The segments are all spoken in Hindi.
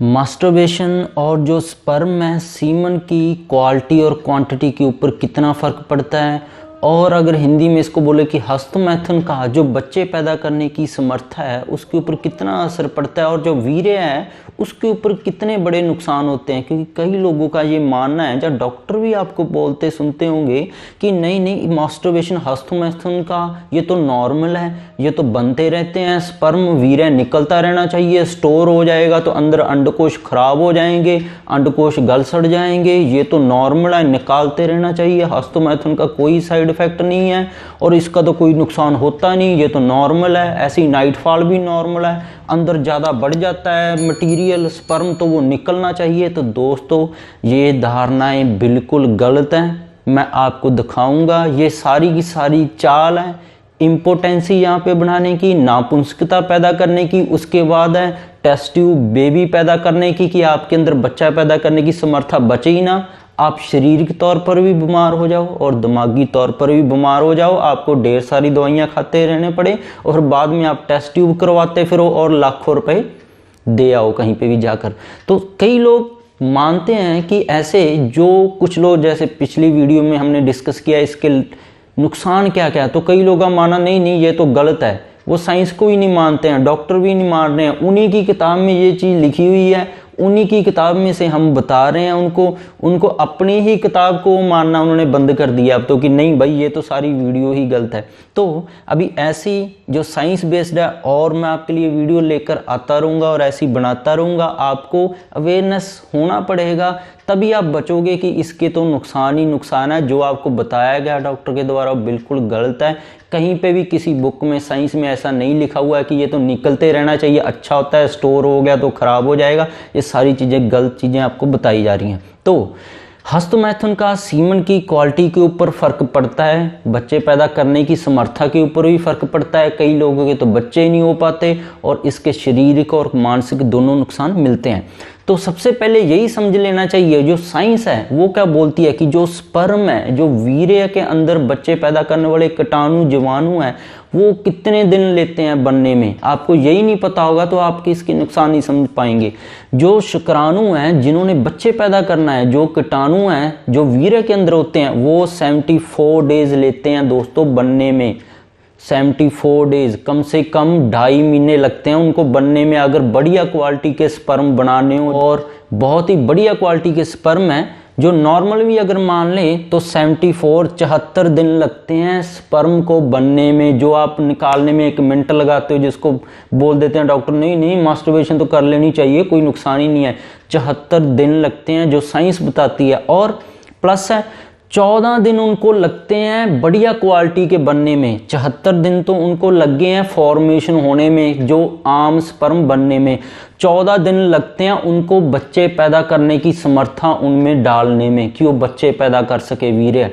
मास्टरबेशन और जो स्पर्म है सीमन की क्वालिटी और क्वांटिटी के ऊपर कितना फ़र्क पड़ता है, और अगर हिंदी में इसको बोले कि हस्तमैथुन का जो बच्चे पैदा करने की समर्था है उसके ऊपर कितना असर पड़ता है, और जो वीर्य है उसके ऊपर कितने बड़े नुकसान होते हैं। क्योंकि कई लोगों का ये मानना है, जब डॉक्टर भी आपको बोलते सुनते होंगे कि नहीं नहीं मास्टरबेशन हस्तमैथुन का ये तो नॉर्मल है, ये तो बनते रहते हैं, स्पर्म वीर्य निकलता रहना चाहिए, स्टोर हो जाएगा तो अंदर अंडकोश खराब हो जाएंगे, अंडकोश गल सड़ जाएंगे, ये तो नॉर्मल है, निकालते रहना चाहिए, हस्तमैथुन का कोई साइड इफेक्ट नहीं है और इसका तो कोई नुकसान होता नहीं, ये तो नॉर्मल है। ऐसी नाइटफॉल भी नॉर्मल है, अंदर ज़्यादा बढ़ जाता है मटेरियल स्पर्म तो वो निकलना चाहिए। तो दोस्तों ये धारणाएं बिल्कुल गलत हैं। मैं आपको दिखाऊंगा ये सारी की सारी चाल है इम्पोटेंसी यहाँ पे बढ़ाने की, नापुंसकता पैदा करने की, उसके बाद है टेस्ट ट्यूब बेबी पैदा करने की कि आपके अंदर बच्चा पैदा करने की समर्था बचे ही ना, आप शारीरिक तौर पर भी बीमार हो जाओ और दिमागी तौर पर भी बीमार हो जाओ, आपको ढेर सारी दवाइयाँ खाते रहने पड़े और बाद में आप टेस्ट ट्यूब करवाते फिरो और लाखों रुपए दे आओ कहीं पे भी जाकर। तो कई लोग मानते हैं कि ऐसे जो कुछ लोग, जैसे पिछली वीडियो में हमने डिस्कस किया इसके नुकसान क्या क्या है, तो कई लोगों का माना नहीं नहीं ये तो गलत है, वो साइंस को ही नहीं मानते हैं, डॉक्टर भी नहीं मान रहे हैं, उन्हीं की किताब में ये चीज़ लिखी हुई है, उन्हीं की किताब में से हम बता रहे हैं उनको अपनी ही किताब को मानना उन्होंने बंद कर दिया अब तो कि नहीं भाई ये तो सारी वीडियो ही गलत है। तो अभी ऐसी जो साइंस बेस्ड है और मैं आपके लिए वीडियो लेकर आता रहूँगा और ऐसी बनाता रहूँगा, आपको अवेयरनेस होना पड़ेगा तभी आप बचोगे कि इसके तो नुकसान ही नुकसान है। जो आपको बताया गया डॉक्टर के द्वारा बिल्कुल गलत है, कहीं पे भी किसी बुक में साइंस में ऐसा नहीं लिखा हुआ है कि ये तो निकलते रहना चाहिए, अच्छा होता है, स्टोर हो गया तो खराब हो जाएगा, ये सारी चीज़ें गलत चीज़ें आपको बताई जा रही हैं। तो हस्तमैथुन का सीमन की क्वालिटी के ऊपर फ़र्क पड़ता है, बच्चे पैदा करने की समर्था के ऊपर भी फ़र्क पड़ता है, कई लोगों के तो बच्चे ही नहीं हो पाते और इसके शारीरिक और मानसिक दोनों नुकसान मिलते हैं। तो सबसे पहले यही समझ लेना चाहिए जो साइंस है वो क्या बोलती है कि जो स्पर्म है, जो वीर्य के अंदर बच्चे पैदा करने वाले कीटाणु जीवाणु हैं, वो कितने दिन लेते हैं बनने में। आपको यही नहीं पता होगा तो आप इसके नुकसान नहीं समझ पाएंगे। जो शुक्राणु हैं जिन्होंने बच्चे पैदा करना है, जो कीटाणु हैं जो वीर्य के अंदर होते हैं, वो 74 डेज लेते हैं दोस्तों बनने में। 74 डेज, कम से कम 2.5 महीने लगते हैं उनको बनने में। अगर बढ़िया क्वालिटी के स्पर्म बनाने हो, और बहुत ही बढ़िया क्वालिटी के स्पर्म है जो नॉर्मल भी अगर मान लें तो 74 दिन लगते हैं स्पर्म को बनने में, जो आप निकालने में 1 मिनट लगाते हो, जिसको बोल देते हैं डॉक्टर नहीं नहीं मास्टरबेशन तो कर लेनी चाहिए, कोई नुकसान ही नहीं है। 74 दिन लगते हैं जो साइंस बताती है, और प्लस है 14 दिन उनको लगते हैं बढ़िया क्वालिटी के बनने में। 74 दिन तो उनको लग गए हैं फॉर्मेशन होने में, जो आम स्पर्म बनने में। 14 दिन लगते हैं उनको बच्चे पैदा करने की समर्था उनमें डालने में कि वो बच्चे पैदा कर सके वीर्य।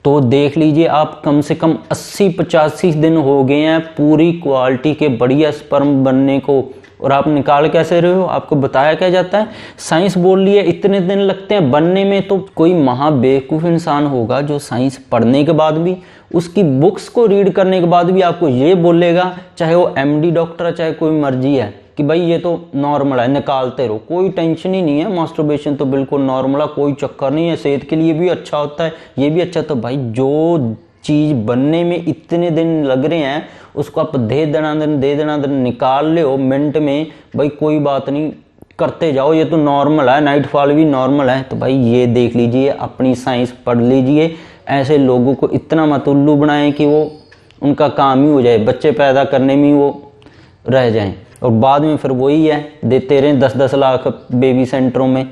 तो देख लीजिए आप, कम से कम 80-85 दिन हो गए हैं पूरी क्वालिटी के बढ़िया स्पर्म बनने को, और आप निकाल कैसे रहे हो, आपको बताया क्या जाता है, साइंस बोल रही है इतने दिन लगते हैं बनने में। तो कोई महाबेवकूफ़ इंसान होगा जो साइंस पढ़ने के बाद भी, उसकी बुक्स को रीड करने के बाद भी आपको ये बोलेगा, चाहे वो MD डॉक्टर है चाहे कोई मर्जी है, कि भाई ये तो नॉर्मल है, निकालते रहो, कोई टेंशन ही नहीं है, मास्टरबेशन तो बिल्कुल नॉर्मल है, कोई चक्कर नहीं है, सेहत के लिए भी अच्छा होता है, ये भी अच्छा। तो भाई जो चीज़ बनने में इतने दिन लग रहे हैं उसको आप दे देना निकाल ले हो मिनट में, भाई कोई बात नहीं, करते जाओ, ये तो नॉर्मल है, नाइटफॉल भी नॉर्मल है। तो भाई ये देख लीजिए, अपनी साइंस पढ़ लीजिए, ऐसे लोगों को इतना मत उल्लू बनाएं कि वो उनका काम ही हो जाए, बच्चे पैदा करने में वो रह जाएं और बाद में फिर वही है देते रहें 10-10 लाख बेबी सेंटरों में।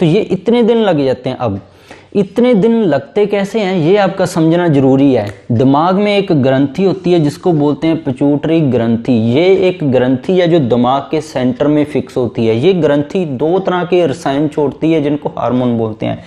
तो ये इतने दिन लग जाते हैं। अब इतने दिन लगते कैसे हैं ये आपका समझना जरूरी है। दिमाग में एक ग्रंथि होती है जिसको बोलते हैं पिट्यूटरी ग्रंथि। ये एक ग्रंथि है जो दिमाग के सेंटर में फिक्स होती है। ये ग्रंथि 2 तरह के रसायन छोड़ती है जिनको हार्मोन बोलते हैं,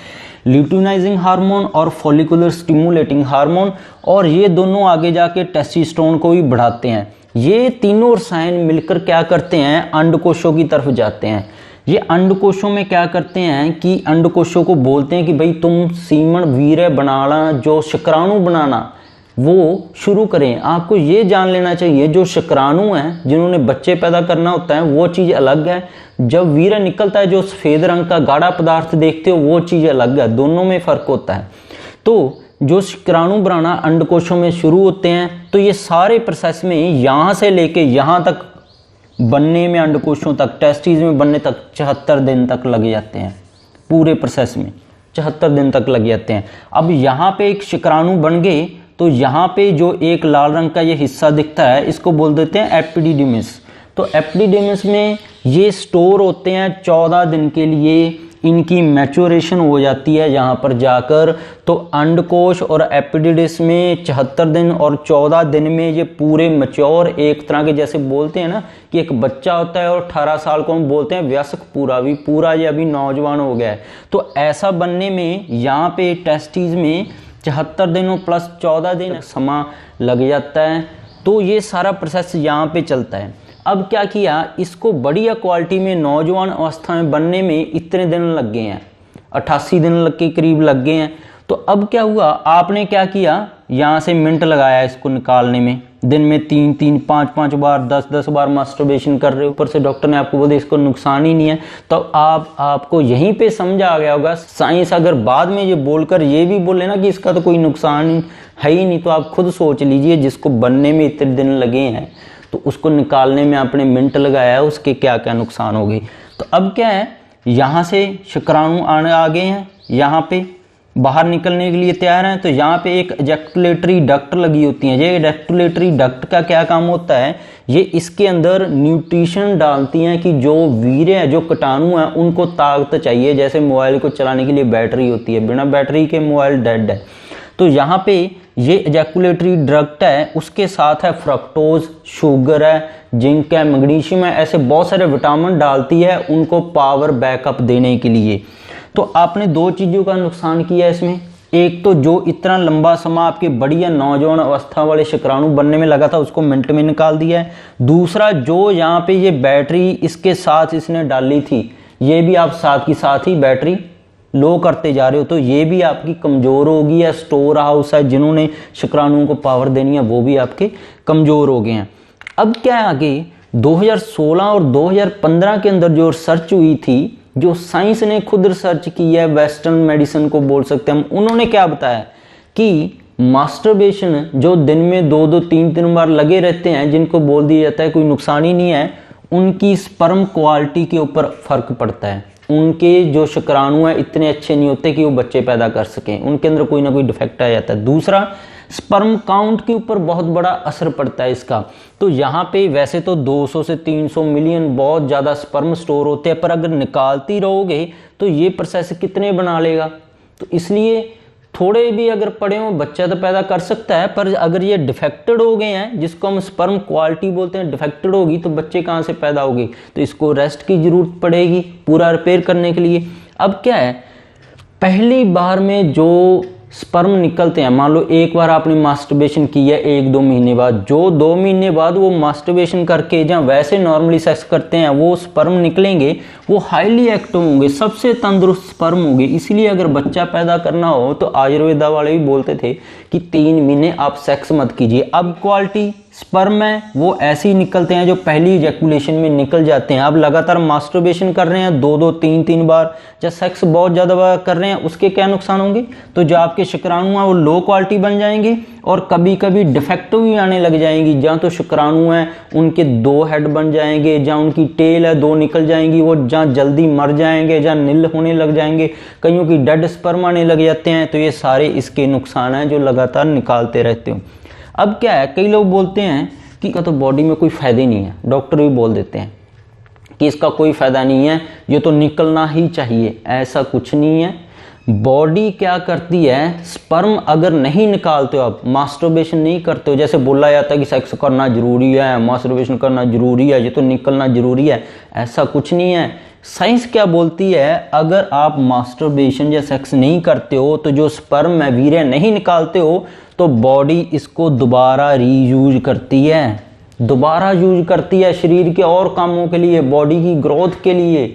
ल्यूटिनाइजिंग हार्मोन और फॉलिकुलर स्टिमुलेटिंग हार्मोन, और ये दोनों आगे जाके टेस्टोस्टेरोन को भी बढ़ाते हैं। ये तीनों रसायन मिलकर क्या करते हैं, अंडकोशों की तरफ जाते हैं। ये अंडकोशों में क्या करते हैं कि अंडकोशों को बोलते हैं कि भाई तुम सीमन वीर्य बनाना, जो शुक्राणु बनाना, वो शुरू करें। आपको ये जान लेना चाहिए जो शुक्राणु हैं जिन्होंने बच्चे पैदा करना होता है वो चीज़ अलग है, जब वीर्य निकलता है जो सफ़ेद रंग का गाढ़ा पदार्थ देखते हो वो चीज़ अलग है, दोनों में फ़र्क होता है। तो जो शुक्राणु बनाना अंडकोशों में शुरू होते हैं तो ये सारे प्रोसेस में यहाँ से लेके यहाँ तक बनने में, अंडकोशों तक, टेस्टिस में बनने तक 74 दिन तक लग जाते हैं। पूरे प्रोसेस में 74 दिन तक लग जाते हैं। अब यहाँ पे एक शुक्राणु बन गए तो यहाँ पे जो एक लाल रंग का ये हिस्सा दिखता है इसको बोल देते हैं एपिडिडिमिस। तो एपिडिडिमिस में ये स्टोर होते हैं 14 दिन के लिए, इनकी मैच्योरेशन हो जाती है यहाँ पर जाकर। तो अंडकोश और एपिडिडिस में 74 दिन और 14 दिन में ये पूरे मैच्योर, एक तरह के जैसे बोलते हैं ना कि एक बच्चा होता है और 18 साल को हम बोलते हैं वयस्क, पूरा ये अभी नौजवान हो गया है। तो ऐसा बनने में यहाँ पे टेस्टिस में 74 दिन और प्लस 14 दिन समय लग जाता है। तो ये सारा प्रोसेस यहाँ पे चलता है। अब क्या किया, इसको बढ़िया क्वालिटी में नौजवान अवस्था में बनने में इतने दिन लग गए हैं, 88 दिन के करीब लग गए हैं। तो अब क्या हुआ, आपने क्या किया, यहाँ से मिनट लगाया इसको निकालने में, दिन में 3-3, 5-5 बार, 10-10 बार मास्टरबेशन कर रहे हो। ऊपर से डॉक्टर ने आपको बोला इसको नुकसान ही नहीं है। तो आपको यहीं पे समझ आ गया होगा। साइंस अगर बाद में ये बोलकर ये भी बोले ना कि इसका तो कोई नुकसान है ही नहीं, तो आप खुद सोच लीजिए जिसको बनने में इतने दिन लगे हैं तो उसको निकालने में आपने मिनट लगाया है, उसके क्या क्या नुकसान हो गए। तो अब क्या है, यहाँ से शुक्राणु आने आ गए हैं, यहाँ पे बाहर निकलने के लिए तैयार हैं। तो यहाँ पे एक एजैक्युलेटरी डक्ट लगी होती है। ये एजैक्युलेटरी डक्ट का क्या काम होता है, ये इसके अंदर न्यूट्रिशन डालती हैं कि जो वीर्य है, जो कीटाणु है, उनको ताकत चाहिए। जैसे मोबाइल को चलाने के लिए बैटरी होती है, बिना बैटरी के मोबाइल डेड है। तो यहाँ पे ये एजैक्युलेटरी डक्ट है, उसके साथ है फ्रक्टोज, शुगर है, जिंक है, मैग्नीशियम है, ऐसे बहुत सारे विटामिन डालती है उनको पावर बैकअप देने के लिए। तो आपने दो चीज़ों का नुकसान किया इसमें। एक तो जो इतना लंबा समय आपके बढ़िया नौजवान अवस्था वाले शुक्राणु बनने में लगा था उसको मिनट में निकाल दिया है। दूसरा, जो यहाँ पे ये बैटरी इसके साथ इसने डाली थी, ये भी आप साथ की साथ ही बैटरी लो करते जा रहे हो, तो ये भी आपकी कमज़ोर होगी। या स्टोर हाउस है जिन्होंने शुक्राणुओं को पावर देनी है वो भी आपके कमज़ोर हो गए हैं। अब क्या है, आगे 2016 और 2015 के अंदर जो रिसर्च हुई थी, जो साइंस ने खुद रिसर्च की है, वेस्टर्न मेडिसिन को बोल सकते हैं हम, उन्होंने क्या बताया कि मास्टरबेशन जो दिन में 2-2, 3-3 बार लगे रहते हैं, जिनको बोल दिया जाता है कोई नुकसान ही नहीं है, उनकी स्पर्म क्वालिटी के ऊपर फर्क पड़ता है। उनके जो शुक्राणु हैं इतने अच्छे नहीं होते कि वो बच्चे पैदा कर सकें, उनके अंदर कोई ना कोई डिफेक्ट आ जाता है। दूसरा, स्पर्म काउंट के ऊपर बहुत बड़ा असर पड़ता है इसका। तो यहाँ पे वैसे तो 200 से 300 मिलियन बहुत ज़्यादा स्पर्म स्टोर होते हैं, पर अगर निकालती रहोगे तो ये प्रोसेस कितने बना लेगा। तो इसलिए थोड़े भी अगर पड़े हो बच्चा तो पैदा कर सकता है, पर अगर ये डिफेक्टेड हो गए हैं, जिसको हम स्पर्म क्वालिटी बोलते हैं, डिफेक्टेड होगी तो बच्चे कहाँ से पैदा होगी। तो इसको रेस्ट की ज़रूरत पड़ेगी पूरा रिपेयर करने के लिए। अब क्या है, पहली बार में जो स्पर्म निकलते हैं, मान लो एक बार आपने मास्टरबेशन किया 1-2 महीने बाद, जो 2 महीने बाद वो मास्टरबेशन करके जहाँ वैसे नॉर्मली सेक्स करते हैं वो स्पर्म निकलेंगे, वो हाईली एक्टिव होंगे, सबसे तंदुरुस्त स्पर्म होंगे। इसीलिए अगर बच्चा पैदा करना हो तो आयुर्वेदा वाले भी बोलते थे कि 3 महीने आप सेक्स मत कीजिए। अब क्वालिटी स्पर्म है वो ऐसे ही निकलते हैं जो पहली इजैकुलेशन में निकल जाते हैं। आप लगातार मास्टरबेशन कर रहे हैं 2-2, 3-3 बार, या सेक्स बहुत ज़्यादा बार कर रहे हैं, उसके क्या नुकसान होंगे, तो जो आपके शुक्राणु हैं वो लो क्वालिटी बन जाएंगे और कभी कभी डिफेक्टिव भी आने लग जाएंगी। जहाँ तो शुक्राणु हैं उनके 2 हेड बन जाएंगे, जहाँ उनकी टेल है 2 निकल जाएंगी, वो जहाँ जल्दी मर जाएंगे, जहाँ नील होने लग जाएंगे, कईयों की डेड स्पर्म आने लग जाते हैं। तो ये सारे इसके नुकसान हैं जो लगातार निकालते रहते हो। अब क्या है, कई लोग बोलते हैं कि इसका तो बॉडी में कोई फ़ायदा ही नहीं है, डॉक्टर भी बोल देते हैं कि इसका कोई फ़ायदा नहीं है, ये तो निकलना ही चाहिए। ऐसा कुछ नहीं है। बॉडी क्या करती है, स्पर्म अगर नहीं निकालते हो आप, मास्टरबेशन नहीं करते हो, जैसे बोला जाता है कि सेक्स करना जरूरी है, मास्टरबेशन करना जरूरी है, ये तो निकलना जरूरी है, ऐसा कुछ नहीं है। साइंस क्या बोलती है, अगर आप मास्टरबेशन या सेक्स नहीं करते हो तो जो स्पर्म है, वीर्य नहीं निकालते हो, तो बॉडी इसको दोबारा रीयूज करती है, दोबारा यूज करती है शरीर के और कामों के लिए, बॉडी की ग्रोथ के लिए।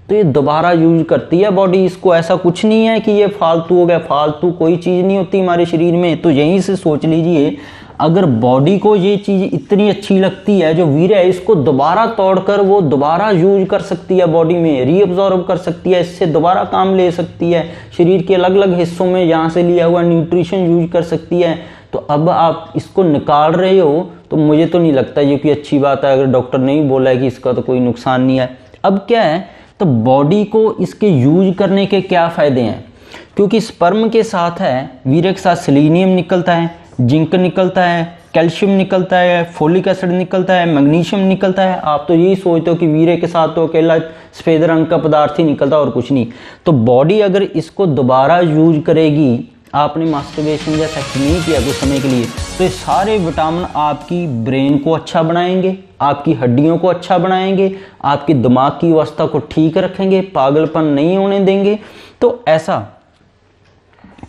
तो ये दोबारा यूज करती है बॉडी इसको। ऐसा कुछ नहीं है कि ये फालतू हो गया, फालतू कोई चीज़ नहीं होती हमारे शरीर में। तो यहीं से सोच लीजिए, अगर बॉडी को ये चीज़ इतनी अच्छी लगती है, जो वीर्य है इसको दोबारा तोड़कर वो दोबारा यूज कर सकती है, बॉडी में रीअब्जॉर्ब कर सकती है, इससे दोबारा काम ले सकती है, शरीर के अलग अलग हिस्सों में यहाँ से लिया हुआ न्यूट्रिशन यूज कर सकती है। तो अब आप इसको निकाल रहे हो, तो मुझे तो नहीं लगता ये कोई अच्छी बात है। अगर डॉक्टर नहीं बोला है कि इसका तो कोई नुकसान नहीं है। अब क्या है, तो बॉडी को इसके यूज करने के क्या फ़ायदे हैं, क्योंकि स्पर्म के साथ है, वीर्य के साथ सेलेनियम निकलता है, जिंक निकलता है, कैल्शियम निकलता है, फोलिक एसिड निकलता है, मैग्नीशियम निकलता है। आप तो यही सोचते हो कि वीर्य के साथ तो अकेला सफ़ेद रंग का पदार्थ ही निकलता और कुछ नहीं। तो बॉडी अगर इसको दोबारा यूज करेगी, आपने मास्टरबेशन जैसा नहीं किया कुछ समय के लिए, तो ये सारे विटामिन आपकी ब्रेन को अच्छा बनाएंगे, आपकी हड्डियों को अच्छा बनाएंगे, आपकी दिमाग की अवस्था को ठीक रखेंगे, पागलपन नहीं होने देंगे। तो ऐसा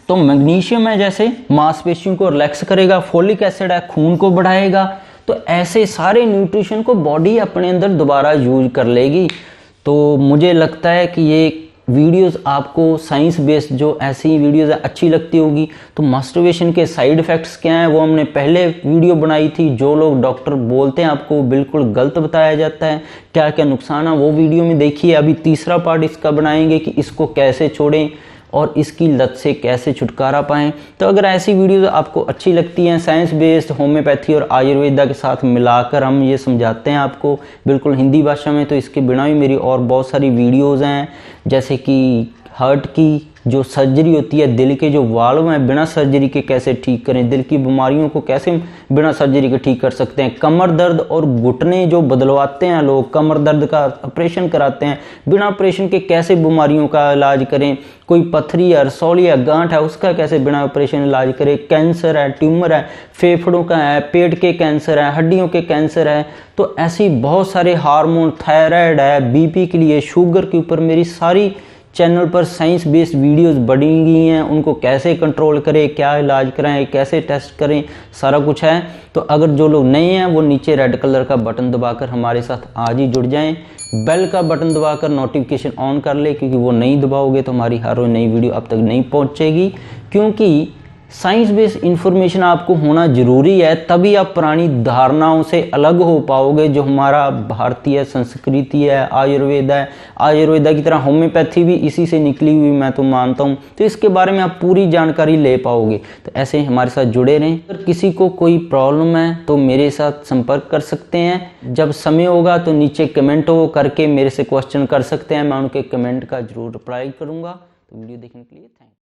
तो मैग्नीशियम है जैसे मांसपेशियों को रिलैक्स करेगा, फोलिक एसिड है खून को बढ़ाएगा। तो ऐसे सारे न्यूट्रिशन को बॉडी अपने अंदर दोबारा यूज कर लेगी। तो मुझे लगता है कि ये वीडियोस आपको साइंस बेस्ड जो ऐसी वीडियोस अच्छी लगती होगी। तो मास्टरबेशन के साइड इफ़ेक्ट्स क्या हैं वो हमने पहले वीडियो बनाई थी। जो लोग डॉक्टर बोलते हैं आपको बिल्कुल गलत बताया जाता है, क्या क्या नुकसान है वो वीडियो में देखिए। अभी तीसरा पार्ट इसका बनाएंगे कि इसको कैसे छोड़ें और इसकी लत से कैसे छुटकारा पाएं। तो अगर ऐसी वीडियोस आपको अच्छी लगती हैं, साइंस बेस्ड होम्योपैथी और आयुर्वेदा के साथ मिलाकर हम ये समझाते हैं आपको बिल्कुल हिंदी भाषा में, तो इसके बिना भी मेरी और बहुत सारी वीडियोस हैं, जैसे कि हार्ट की जो सर्जरी होती है, दिल के जो वाल्व हैं बिना सर्जरी के कैसे ठीक करें, दिल की बीमारियों को कैसे बिना सर्जरी के ठीक कर सकते हैं, कमर दर्द और घुटने जो बदलवाते हैं लोग, कमर दर्द का ऑपरेशन कराते हैं, बिना ऑपरेशन के कैसे बीमारियों का इलाज करें, कोई पथरी है, रसौली है, गांठ है, उसका कैसे बिना ऑपरेशन इलाज करें, कैंसर है, ट्यूमर है, फेफड़ों का है, पेट के कैंसर है, हड्डियों के कैंसर है। तो ऐसी बहुत सारे हार्मोन, थायराइड है, बीपी के लिए, शुगर के ऊपर मेरी सारी चैनल पर साइंस बेस्ड वीडियोस बनी गई हैं। उनको कैसे कंट्रोल करें, क्या इलाज कराएं, कैसे टेस्ट करें, सारा कुछ है। तो अगर जो लोग नए हैं वो नीचे रेड कलर का बटन दबाकर हमारे साथ आज ही जुड़ जाएं, बेल का बटन दबाकर नोटिफिकेशन ऑन कर ले, क्योंकि वो नहीं दबाओगे तो हमारी हर रोज नई वीडियो अब तक नहीं पहुंचेगी। क्योंकि साइंस बेस्ड इंफॉर्मेशन आपको होना ज़रूरी है, तभी आप पुरानी धारणाओं से अलग हो पाओगे। जो हमारा भारतीय संस्कृति है, आयुर्वेद है, आयुर्वेदा की तरह होम्योपैथी भी इसी से निकली हुई मैं तो मानता हूँ। तो इसके बारे में आप पूरी जानकारी ले पाओगे। तो ऐसे हमारे साथ जुड़े रहें। अगर किसी को कोई प्रॉब्लम है तो मेरे साथ संपर्क कर सकते हैं। जब समय होगा तो नीचे कमेंट करके मेरे से क्वेश्चन कर सकते हैं, मैं उनके कमेंट का जरूर रिप्लाई करूँगा। तो वीडियो देखने के लिए थैंक यू।